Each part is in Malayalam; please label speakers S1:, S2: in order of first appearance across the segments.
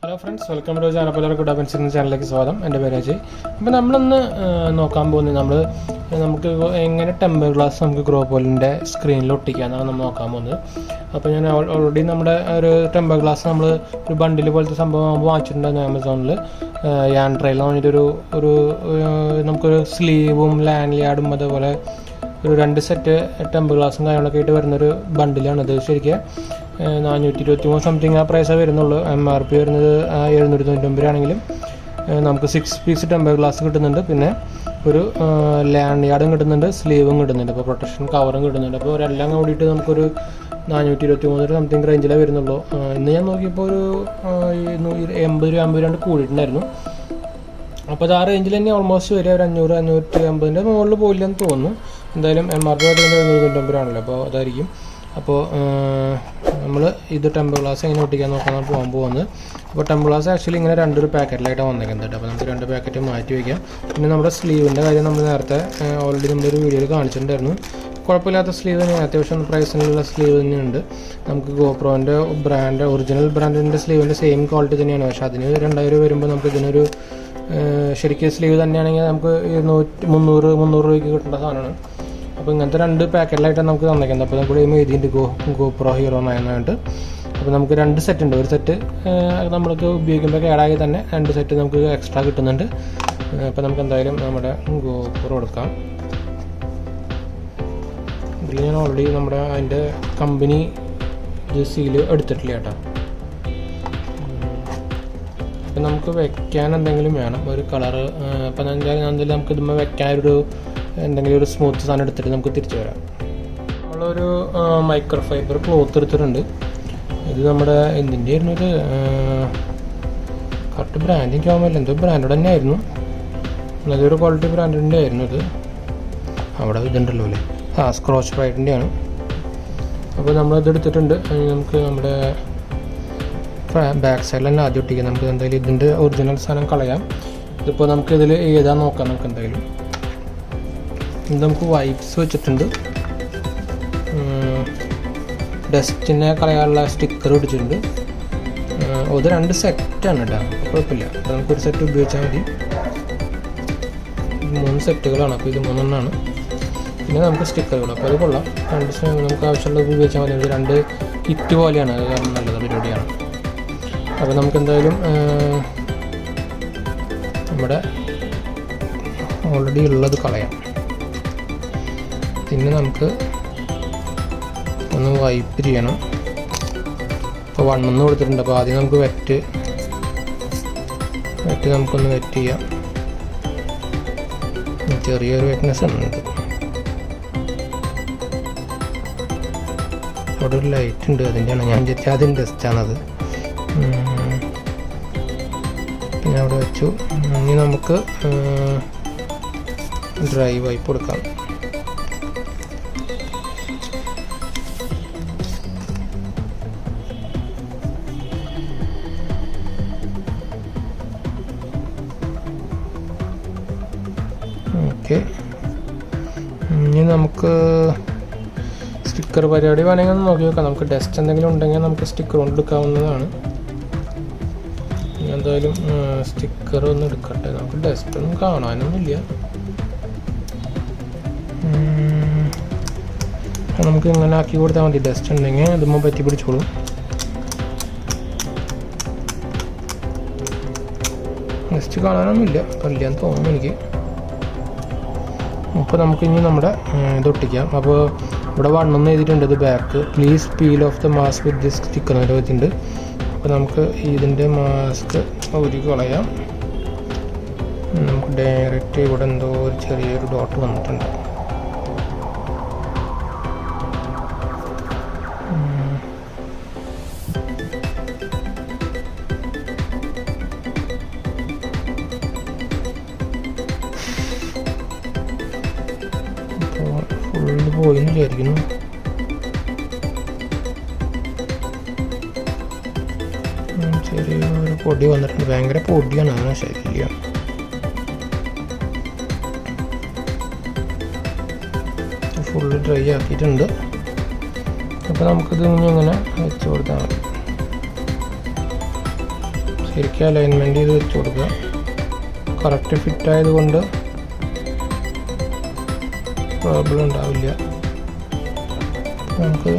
S1: Hello friends, welcome to channel. 𝙑𝙗𝙬𝙬 ചാനലിലേക്ക് സ്വാഗതം. എൻ്റെ പേര് അജയ്. അപ്പോൾ നമ്മളിന്ന് നോക്കാൻ പോകുന്നത് നമുക്ക് എങ്ങനെ ടെമ്പർ ഗ്ലാസ് നമുക്ക് GoProൻ്റെ സ്ക്രീനിൽ ഒട്ടിക്കാമെന്നാണ് നമ്മൾ നോക്കാൻ പോകുന്നത്. അപ്പോൾ ഞാൻ ഓൾറെഡി നമ്മുടെ ഒരു ടെമ്പർ ഗ്ലാസ് നമ്മൾ ഒരു ബണ്ടിൽ പോലത്തെ സംഭവം വാങ്ങിച്ചിട്ടുണ്ടായിരുന്നു ആമസോണിൽ. യാൻഡ്രയിൽ എന്ന് പറഞ്ഞിട്ടൊരു നമുക്കൊരു സ്ലീവും ലാൻലിയാർഡും അതേപോലെ ഒരു 2 സെറ്റ് ടെമ്പർ ഗ്ലാസും കാര്യങ്ങളൊക്കെ ആയിട്ട് വരുന്നൊരു ബണ്ടിലാണിത്. ശരിക്കും 423 സംതിങ് ആ പ്രൈസേ വരുന്നുള്ളൂ. MRP വരുന്നത് 799 ആണെങ്കിലും നമുക്ക് 6 പീസ് ടെമ്പർ ഗ്ലാസ് കിട്ടുന്നുണ്ട്. പിന്നെ ഒരു ലാൻഡിയാർഡും കിട്ടുന്നുണ്ട്, സ്ലീവും കിട്ടുന്നുണ്ട്, ഇപ്പോൾ പ്രൊട്ടക്ഷൻ കവറും കിട്ടുന്നുണ്ട്. അപ്പോൾ ഒരെല്ലാം കൂടിയിട്ട് നമുക്കൊരു 423 സംതിങ് റേഞ്ചിലേ വരുന്നുള്ളൂ. ഇന്ന് ഞാൻ നോക്കിയപ്പോൾ ഒരു 80 കൂടിയിട്ടുണ്ടായിരുന്നു. അപ്പോൾ അത് ആ റേഞ്ചിൽ തന്നെ ഓൾമോസ്റ്റ് വരിക. ഒരു 500-550 മുകളിൽ പോയില്ലെന്ന് തോന്നുന്നു. എന്തായാലും MRP 799 ആണല്ലോ, അപ്പോൾ അതായിരിക്കും. അപ്പോൾ നമ്മൾ ഇത് ടെമ്പർ ഗ്ലാസ് എങ്ങനെ ഒട്ടിക്കാൻ നോക്കാനാണ് പോകാൻ പോകുന്നത്. അപ്പോൾ ടെമ്പർ ഗ്ലാസ് ആക്ച്വലി ഇങ്ങനെ 2 പാക്കറ്റിലായിട്ടാണ് വന്നേക്കുന്നത്. അപ്പോൾ നമുക്ക് 2 പാക്കറ്റ് മാറ്റി വയ്ക്കാം. പിന്നെ നമ്മുടെ സ്ലീവിൻ്റെ കാര്യം നമ്മൾ നേരത്തെ ഓൾറെഡി നമ്മളൊരു വീഡിയോയിൽ കാണിച്ചിട്ടുണ്ടായിരുന്നു. കുഴപ്പമില്ലാത്ത സ്ലീവ് തന്നെയാണ്, അത്യാവശ്യം പ്രൈസിനുള്ള സ്ലീവ് തന്നെയുണ്ട്. നമുക്ക് GoProൻ്റെ ബ്രാൻഡ്, ഒറിജിനൽ ബ്രാൻഡിൻ്റെ സ്ലീവിൻ്റെ സെയിം ക്വാളിറ്റി തന്നെയാണ്. പക്ഷേ അതിന് 2000 വരുമ്പോൾ നമുക്ക് ഇതിനൊരു ശരിക്കും സ്ലീവ് തന്നെയാണെങ്കിൽ നമുക്ക് 300 രൂപയ്ക്ക് കിട്ടേണ്ട സാധനമാണ്. അപ്പോൾ ഇങ്ങനത്തെ 2 പാക്കറ്റിലായിട്ടാണ് നമുക്ക് തന്നേക്കുന്നത്. അപ്പോൾ നമുക്ക് എഴുതിയിട്ട് GoPro Hero 9 അപ്പോൾ നമുക്ക് 2 സെറ്റ് ഉണ്ട്. ഒരു സെറ്റ് നമ്മൾക്ക് ഉപയോഗിക്കുമ്പോൾ കേടായി തന്നെ 2 സെറ്റ് നമുക്ക് എക്സ്ട്രാ കിട്ടുന്നുണ്ട്. അപ്പോൾ നമുക്ക് എന്തായാലും നമ്മുടെ GoPro എടുക്കാം. ഇതിൽ ഞാൻ ഓൾറെഡി നമ്മുടെ അതിൻ്റെ കമ്പനി സീല് എടുത്തിട്ടില്ല കേട്ടോ. അപ്പം നമുക്ക് വെക്കാൻ എന്തെങ്കിലും വേണം, ഒരു കളറ്. അപ്പം എന്തായാലും നമുക്ക് ഇതുമ്പോൾ വെക്കാനൊരു എന്തെങ്കിലും ഒരു സ്മൂത്ത് സാധനം എടുത്തിട്ട് നമുക്ക് തിരിച്ചു വരാം. നമ്മളൊരു മൈക്രോ ഫൈബർ ക്ലോത്ത് എടുത്തിട്ടുണ്ട്. ഇത് നമ്മുടെ എന്തിൻ്റെ ആയിരുന്നു, ഇത് കറക്റ്റ് ബ്രാൻഡിങ് ആകുമ്പോൾ എന്തോ ബ്രാൻഡ് തന്നെ ആയിരുന്നു, നല്ലൊരു ക്വാളിറ്റി ബ്രാൻഡിൻ്റെ ആയിരുന്നു ഇത്. അവിടെ ഇതുണ്ടല്ലോ അല്ലേ, സ്ക്രോച്ച് ബ്രൈറ്റിൻ്റെ ആണ്. അപ്പോൾ നമ്മളിത് എടുത്തിട്ടുണ്ട്. നമുക്ക് നമ്മുടെ ബാക്ക് സൈഡിൽ തന്നെ ആദ്യം ഒട്ടിക്കാം. നമുക്ക് എന്തായാലും ഇതിൻ്റെ ഒറിജിനൽ സാധനം കളയാം. ഇതിപ്പോൾ നമുക്ക് ഇതിൽ ഏതാ നോക്കാം. നമുക്ക് എന്തായാലും ഇത് നമുക്ക് വൈപ്സ് വെച്ചിട്ടുണ്ട്. ഡസ്റ്റിനെ കളയാനുള്ള സ്റ്റിക്കർ പിടിച്ചിട്ടുണ്ട്. അത് 2 സെറ്റാണ് കേട്ടോ, കുഴപ്പമില്ല. നമുക്കൊരു സെറ്റ് ഉപയോഗിച്ചാൽ മതി. 3 സെറ്റുകളാണ്, അപ്പോൾ ഇത് 3 പിന്നെ നമുക്ക് സ്റ്റിക്കറുകൾ, അപ്പോൾ അത് കൊള്ളാം. 2 നമുക്ക് ആവശ്യമുള്ളത് ഉപയോഗിച്ചാൽ മതി. 2 കിറ്റ് പോലെയാണ്, അത് കാരണം നല്ലത് പരിപാടിയാണ്. അപ്പോൾ നമുക്ക് എന്തായാലും നമ്മുടെ ഓൾറെഡി ഉള്ളത് കളയാം. പിന്നെ നമുക്ക് ഒന്ന് വൈപ്പ് ചെയ്യണം. ഇപ്പോൾ 1 കൊടുത്തിട്ടുണ്ട്. അപ്പോൾ ആദ്യം നമുക്ക് വെറ്റ് നമുക്കൊന്ന് വെറ്റ് ചെയ്യാം. ചെറിയൊരു വെറ്റ്നെസ് ഉണ്ട്. അവിടെ ഒരു ലൈറ്റ് ഉണ്ട്, അതിൻ്റെയാണ് ഞാൻ വിചാരിച്ചത് അതിൻ്റെ ടെസ്റ്റാണത്. പിന്നെ അവിടെ വെച്ചു. ഇനി നമുക്ക് ഡ്രൈ വൈപ്പ് കൊടുക്കാം. ഓക്കെ, ഇനി നമുക്ക് സ്റ്റിക്കർ പരിപാടി വേണമെങ്കിൽ ഒന്ന് നോക്കി നോക്കാം. നമുക്ക് ഡസ്റ്റ് എന്തെങ്കിലും ഉണ്ടെങ്കിൽ നമുക്ക് സ്റ്റിക്കർ കൊണ്ട് എടുക്കാവുന്നതാണ്. എന്തായാലും സ്റ്റിക്കർ ഒന്ന് എടുക്കട്ടെ. നമുക്ക് ഡസ്റ്റ് ഒന്നും കാണാനൊന്നുമില്ല. നമുക്ക് ഇങ്ങനെ ആക്കി കൊടുത്താൽ മതി. ഡസ്റ്റ് ഉണ്ടെങ്കിൽ അതുമ്പോൾ പറ്റി പിടിച്ചോളും. ഡസ്റ്റ് കാണാനൊന്നുമില്ല, ഇല്ലാന്ന് തോന്നുന്നു എനിക്ക്. അപ്പോൾ നമുക്കിനി നമ്മുടെ ഇതൊട്ടിക്കാം. അപ്പോൾ ഇവിടെ 1 എഴുതിയിട്ടുണ്ട്. ഇത് back, please peel off the mask with this sticker എന്ന് വെച്ചിട്ടുണ്ട്. അപ്പോൾ നമുക്ക് ഇതിൻ്റെ മാസ്ക് ഊരി കളയാം. നമുക്ക് ഡയറക്റ്റ് ഇവിടെ എന്തോ ഒരു ചെറിയൊരു ഡോട്ട് വന്നിട്ടുണ്ട്. ഫുള്ള് പോയിന്ന് വിചാരിക്കുന്നു. ചെറിയൊരു പൊടി വന്നിട്ടുണ്ട്. ഭയങ്കര പൊടിയാണ്, അങ്ങനെ ശല്യം. ഫുള്ള് ഡ്രൈ ആക്കിയിട്ടുണ്ട്. അപ്പോൾ നമുക്കിത് ഇനി ഇങ്ങനെ വെച്ച് കൊടുത്താൽ മതി. ശരിക്കും അലൈൻമെൻറ്റ് ചെയ്ത് വെച്ച് കൊടുക്കുക. കറക്റ്റ് ഫിറ്റ് ആയതുകൊണ്ട് പ്രോബ്ലം ഉണ്ടാവില്ല. നമുക്ക്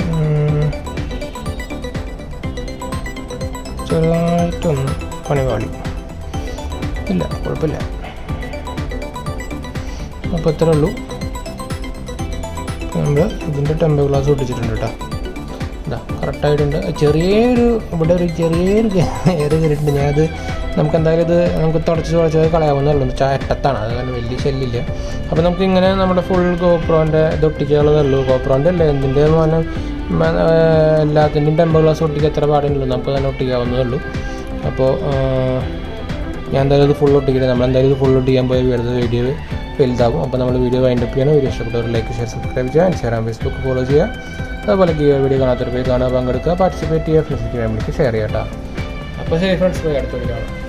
S1: ചെറുതായിട്ടൊന്ന് പണി പാടി ഇല്ല, കുഴപ്പമില്ല. അപ്പോൾ ഇത്രേ ഉള്ളൂ. നമ്മൾ ഇതിൻ്റെ ടെമ്പർ ഗ്ലാസ് ഒട്ടിച്ചിട്ടുണ്ട് കേട്ടോ. ഇതാ കറക്റ്റായിട്ടുണ്ട്. ഇവിടെ ഒരു ചെറിയൊരു എയർ കയറിയിട്ടുണ്ട്. ഞാനത് നമുക്ക് എന്തായാലും ഇത് നമുക്ക് തുടച്ച് കളയാവുന്നേ ഉള്ളൂ. ചായട്ടത്താണ്, അത് കാരണം വലിയ ശല്യമില്ല. അപ്പോൾ നമുക്കിങ്ങനെ നമ്മുടെ ഫുൾ ഗോപ്രോൻ്റെ ഇത് ഒട്ടിക്കാനുള്ളതേ ഉള്ളൂ. ഗോപ്രോൻ്റെ അല്ല, എന്തിൻ്റെ എല്ലാത്തിൻ്റെയും ടെമ്പർ ഗ്ലാസ് ഒട്ടിക്കുക എത്ര പാടുണ്ടല്ലോ, നമുക്ക് തന്നെ ഒട്ടിക്കാവുന്നതേ ഉള്ളൂ. അപ്പോൾ ഞാൻ എന്തായാലും ഇത് ഫുൾ ഒട്ടിക്കട്ടെ. നമ്മളെന്തായാലും ഇത് ഫുൾ ഒട്ടിക്കാൻ പോയ വീഡിയോ വലുതാകും. അപ്പോൾ നമ്മൾ വീഡിയോ വൈൻഡപ്പ് ചെയ്യണം. വീഡിയോ ഇഷ്ടപ്പെട്ടവർ ലൈക്ക്, ഷെയർ, സബ്സ്ക്രൈബ് ചെയ്യുക. ഇൻസ്റ്റാഗ്രാം, ഫേസ്ബുക്ക് ഫോളോ ചെയ്യുക. അതുപോലെ വീഡിയോ കാണാത്തൊരു പേര് കാണുക, പങ്കെടുക്കുക, പാർട്ടിസിപ്പേറ്റ് ചെയ്യുക, ഫ്രണ്ട്സിലേക്ക് ഫാമിലിക്ക് ഷെയർ ചെയ്യാം കേട്ടോ. അപ്പോൾ ശരി ഫ്രണ്ട്സ്, പോയി അടുത്ത വീഡിയോ കാണാം.